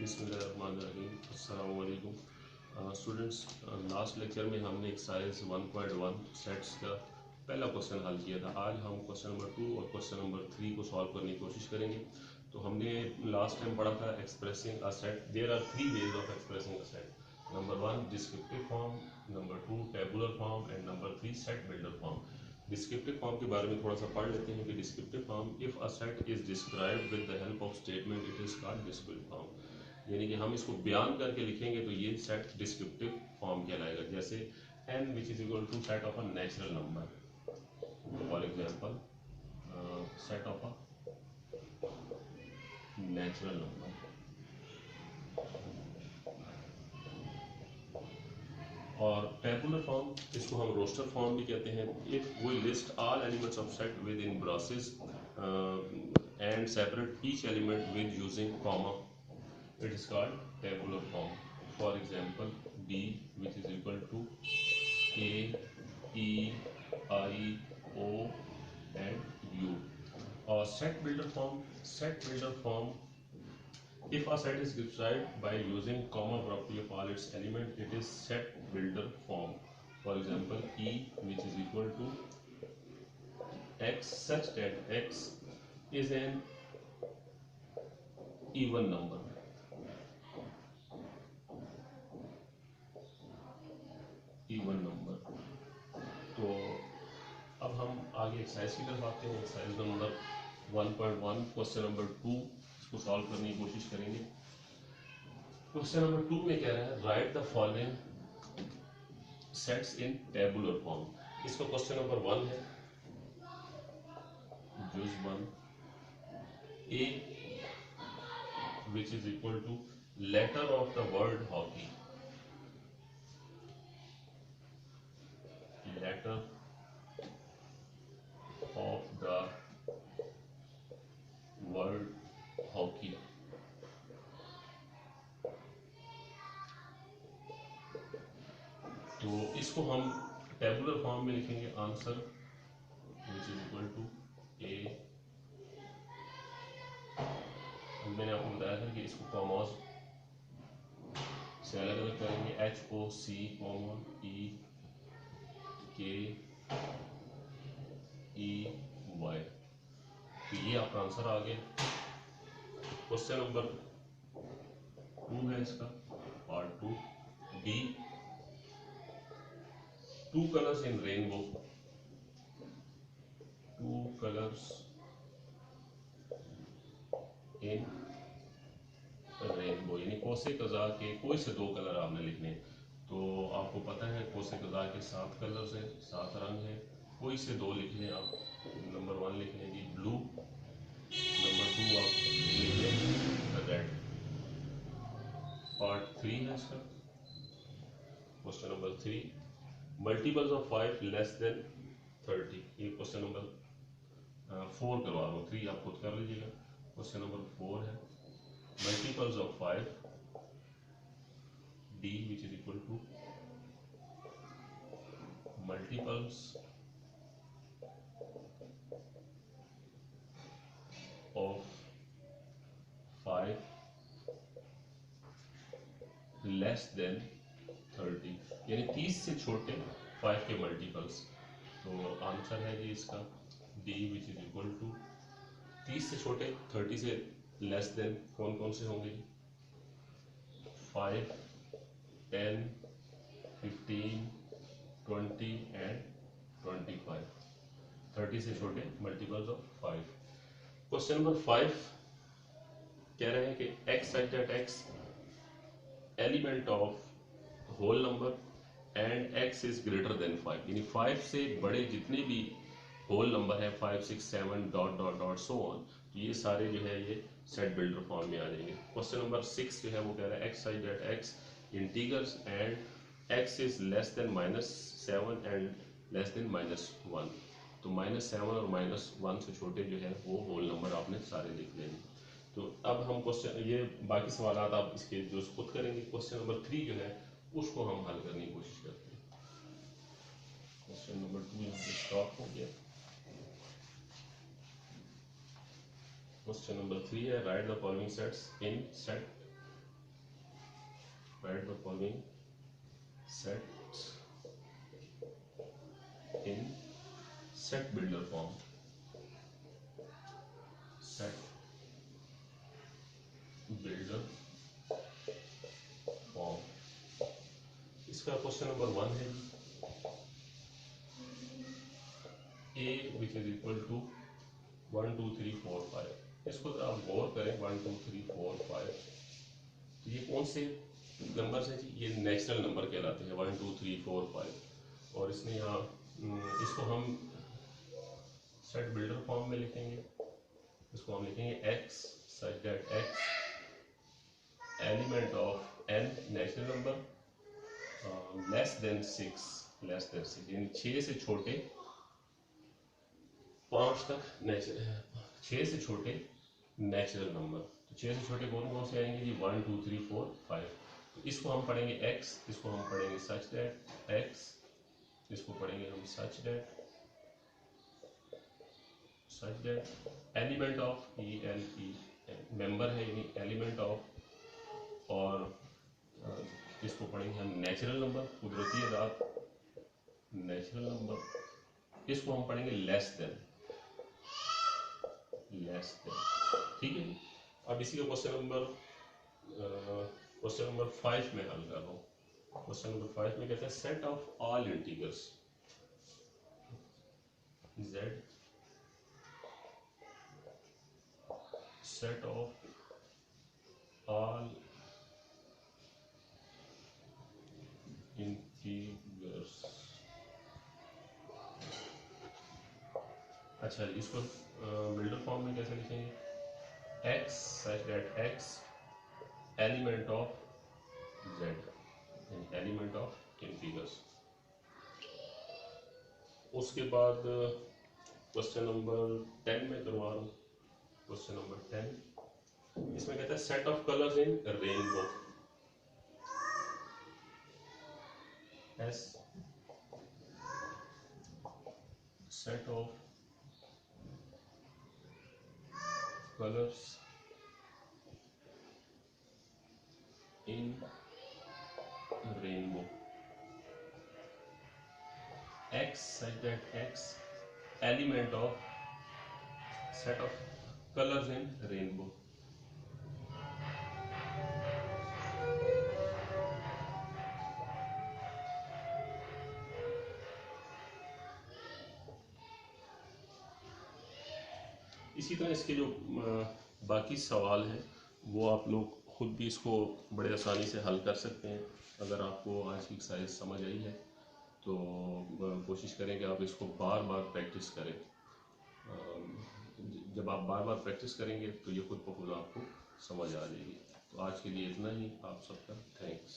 बिस्मिल्लाहिर्रहमानिर्रहीम। अस्सलाम वालेकुम स्टूडेंट्स। लास्ट लेक्चर में हमने एक्सरसाइज 1.1 सेट्स का पहला क्वेश्चन हल किया था। आज हम क्वेश्चन नंबर 2 और क्वेश्चन नंबर 3 को सॉल्व करने की कोशिश करेंगे। तो हमने लास्ट टाइम पढ़ा था expressing a set. There are 3 ways of expressing a set. Number 1 descriptive form, number 2 tabular form and number 3 set builder form. Descriptive form के बारे में थोड़ा सा पढ़ लेते हैं कि descriptive form, if a set is described with the help of statement it is called descriptive form. यानी कि हम इसको बयान करके लिखेंगे तो ये सेट डिस्क्रिप्टिव फॉर्म कहलाएगा। जैसे n which is equal to set of a natural number, for example set of a natural number. और टेबुलर फॉर्म, इसको हम रोस्टर फॉर्म भी कहते हैं। If we list all elements of set within braces and separate each element with using comma, it is called tabular form. For example, b which is equal to a, e, I, o and u. Or set builder form, if a set is described by using comma property of all its element, it is set builder form. For example, e which is equal to x such that x is an even number. Even number. तो अब हम आगे exercise की तरफ आते हैं। Exercise number 1.1 question number 2 इसको solve करने की कोशिश करेंगे। क्वेश्चन नंबर 2 में कह रहा है write the following sets in tabular form. इसका क्वेश्चन नंबर 1 है, जुज 1, A which is equal to letter of the word hockey, letter of the word hockey। तो इसको हम टेबुलर फॉर्म में लिखेंगे। Answer which is equal to A, मैंने आपको बताया था कि इसको कॉमर्स से अलग अलग करेंगे। HOC कॉमन EKEY, तो ये आपका आंसर आ गया। क्वेश्चन नंबर 2 है इसका, part 2, b two colours in rainbow, two colours in rainbow, यानी कोसे कज़ा के कोई से 2 कलर आपने लिखने हैं। तो आपको पता है कोसे कज़ा के 7 कलर्स हैं, 7 रंग हैं। कोई से 2 लिख लें आप। नंबर 1 लिख लें जी ब्लू, नंबर 2 आप लिख लें रेड। पार्ट 3 है इसका, question number 3, multiples of 5 less than 30। ये क्वेश्चन नंबर 4 करवा रहा हूँ, 3 आप खुद कर लीजिएगा। क्वेश्चन नंबर 4 है multiples of 5, d which is equal to multiples of 5 less than 30, यानी 30 से छोटे 5 के मल्टीपल्स। तो आंसर है जी इसका d which is equal to 30 से छोटे, 30 से लेस देन कौन कौन से होंगे? 5, 10, 15, 20 एंड 25। 30 से छोटे मल्टीपल्स ऑफ 5। क्वेश्चन नंबर 5 कह रहे हैं कि x such that x element of whole number and x is greater than 5, यानी 5 से बड़े जितने भी होल नंबर है 5, 6, 7 dot dot dot so on, ये सारे जो है ये सेट बिल्डर फॉर्म में आ जाएंगे। क्वेश्चन नंबर 6 जो है वो कह रहा है x such that x integers and x is less than -7 and less than -1। तो -7 और -1 से छोटे जो है वो होल नंबर आपने सारे लिख लेंगे। तो अब हम क्वेश्चन, ये बाकी सवाल आप इसके जो खुद करेंगे। क्वेश्चन नंबर 3 जो है उसको हम हल करने की कोशिश करते हैं। क्वेश्चन नंबर 2 यहाँ पे स्टॉप हो गया। क्वेश्चन नंबर 3 है write the following sets in set write the following sets in set builder form. Set builder form. इसका क्वेश्चन नंबर 1 है a which is equal to 1 2 3 4 5। इसको तो आप गौर करें 1 2 3 4 5, तो ये कौन से नंबर है जी? ये नेचुरल नंबर कहलाते हैं 1 2 3 4 5। और इसमें यहाँ इसको हम सेट बिल्डर फॉर्म में लिखेंगे। इसको हम लिखेंगे x such that x element of n natural number less than 6 यानी 6 से छोटे 5 तक 6 से छोटे नेचुरल नंबर। तो 6 से छोटे कौन कौन से आएंगे जी? 1 2 3 4 5। तो इसको हम पढ़ेंगे x, इसको हम पढ़ेंगे सच दैट x, इसको पढ़ेंगे हम such that element of member है यानी एलिमेंट ऑफ, और इसको पढ़ेंगे हम नेचुरल नंबर, कुदरती अदाद नेचुरल नंबर। इसको हम पढ़ेंगे लेस देन। ठीक है। अब इसी का क्वेश्चन नंबर 5 में हल कर रहा हूँ। क्वेश्चन नंबर 5 में कहते हैं set of all integers z, set of all integers. अच्छा, इसको बिल्डर फॉर्म में कैसे लिखेंगे? x such that x element of z, element of integers. उसके बाद क्वेश्चन नंबर 10 में करवा रहा हूँ। क्वेश्चन नंबर 10 इसमें कहता है set of colours in rainbow. S set of colors in rainbow। X such that X element of set of colors in rainbow। इसी तरह इसके जो बाकी सवाल हैं वो आप लोग खुद भी इसको बड़े आसानी से हल कर सकते हैं। अगर आपको आज की एक्सरसाइज समझ आई है तो कोशिश करें कि आप इसको बार बार प्रैक्टिस करें। जब आप बार बार प्रैक्टिस करेंगे तो ये खुद ब खुद आपको समझ आ जाएगी। तो आज के लिए इतना ही। आप सबका थैंक्स।